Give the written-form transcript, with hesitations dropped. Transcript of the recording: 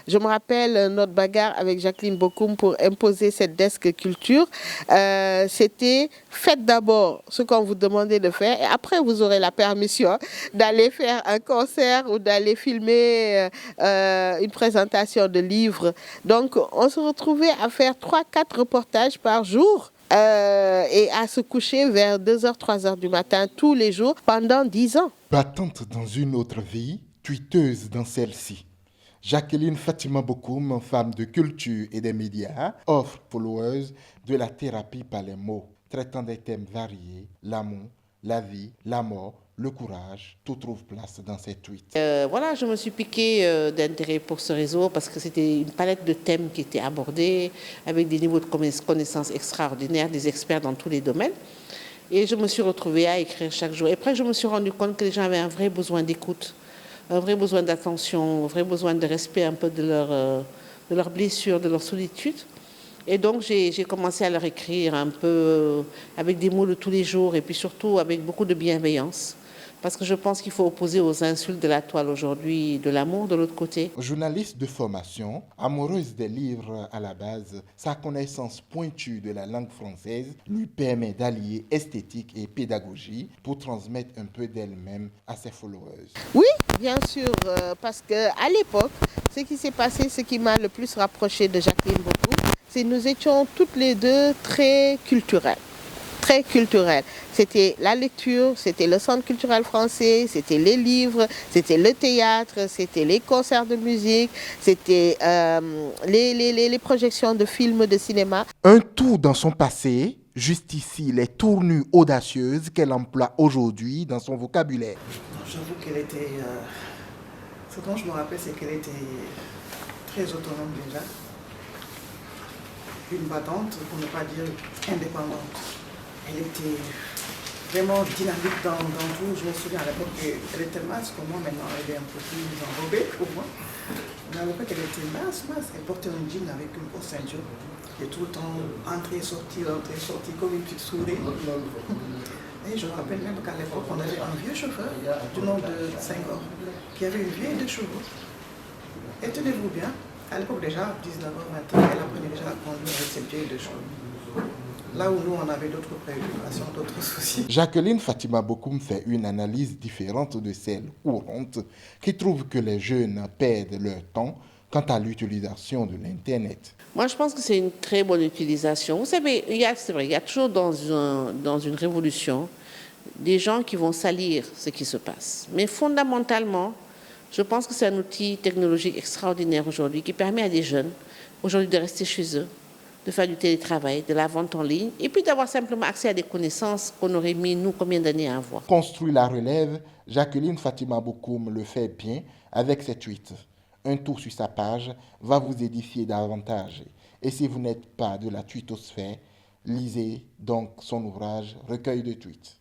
Je me rappelle notre bagarre avec Jacqueline Bokoum pour imposer cette desk culture. C'était faites d'abord ce qu'on vous demandait de faire et après vous aurez la permission d'aller faire un concert ou d'aller filmer une présentation de livres. Donc on se retrouvait à faire 3-4 reportages par jour. Et à se coucher vers 2h, 3h du matin tous les jours pendant 10 ans. Battante dans une autre vie, tuiteuse dans celle-ci. Jacqueline Fatima Bokoum, femme de culture et des médias, offre aux followers de la thérapie par les mots, traitant des thèmes variés, l'amour, la vie, la mort, le courage, tout trouve place dans ses tweets. Voilà, je me suis piquée d'intérêt pour ce réseau parce que c'était une palette de thèmes qui était abordée avec des niveaux de connaissances extraordinaires, des experts dans tous les domaines. Et je me suis retrouvée à écrire chaque jour. Et après, je me suis rendu compte que les gens avaient un vrai besoin d'écoute, un vrai besoin d'attention, un vrai besoin de respect un peu de leurs blessures, de leur solitude. Et donc, j'ai commencé à leur écrire un peu avec des mots de tous les jours et puis surtout avec beaucoup de bienveillance. Parce que je pense qu'il faut opposer aux insultes de la toile aujourd'hui de l'amour de l'autre côté. Journaliste de formation, amoureuse des livres à la base, sa connaissance pointue de la langue française lui permet d'allier esthétique et pédagogie pour transmettre un peu d'elle-même à ses followers. Oui, bien sûr, parce qu'à l'époque, ce qui s'est passé, ce qui m'a le plus rapproché de Jacqueline Bokoum, c'est que nous étions toutes les deux très culturelles. Très culturel. C'était la lecture, c'était le centre culturel français, c'était les livres, c'était le théâtre, c'était les concerts de musique, c'était les projections de films de cinéma. Un tout dans son passé justifie les tournures audacieuses qu'elle emploie aujourd'hui dans son vocabulaire. J'avoue qu'elle était... ce dont je me rappelle, c'est qu'elle était très autonome déjà. Une battante, pour ne pas dire indépendante. Elle était vraiment dynamique dans tout. Je me souviens à l'époque qu'elle était mince pour moi, maintenant elle est un peu plus enrobée pour moi. Mais à l'époque elle était mince. Elle portait un jean avec une grosse ceinture. Et tout le temps entrée, sortie, comme une petite souris. Et je me rappelle même qu'à l'époque on avait un vieux chauffeur du nom de Senghor qui avait une vieille de chevaux. Et tenez-vous bien, à l'époque déjà, 19 ans, 20 ans, elle apprenait déjà à conduire avec cette vieille de chevaux. Là où nous, on avait d'autres préoccupations, d'autres soucis. Jacqueline Fatima Bokoum fait une analyse différente de celle courante qui trouve que les jeunes perdent leur temps quant à l'utilisation de l'Internet. Moi, je pense que c'est une très bonne utilisation. Vous savez, c'est vrai, il y a toujours dans une révolution des gens qui vont salir ce qui se passe. Mais fondamentalement, je pense que c'est un outil technologique extraordinaire aujourd'hui qui permet à des jeunes aujourd'hui de rester chez eux, de faire du télétravail, de la vente en ligne, et puis d'avoir simplement accès à des connaissances qu'on aurait mis, nous, combien d'années à avoir. Construire la relève, Jacqueline Fatima Bokoum le fait bien avec ses tweets. Un tour sur sa page va vous édifier davantage. Et si vous n'êtes pas de la twittosphère, lisez donc son ouvrage Recueil de tweets.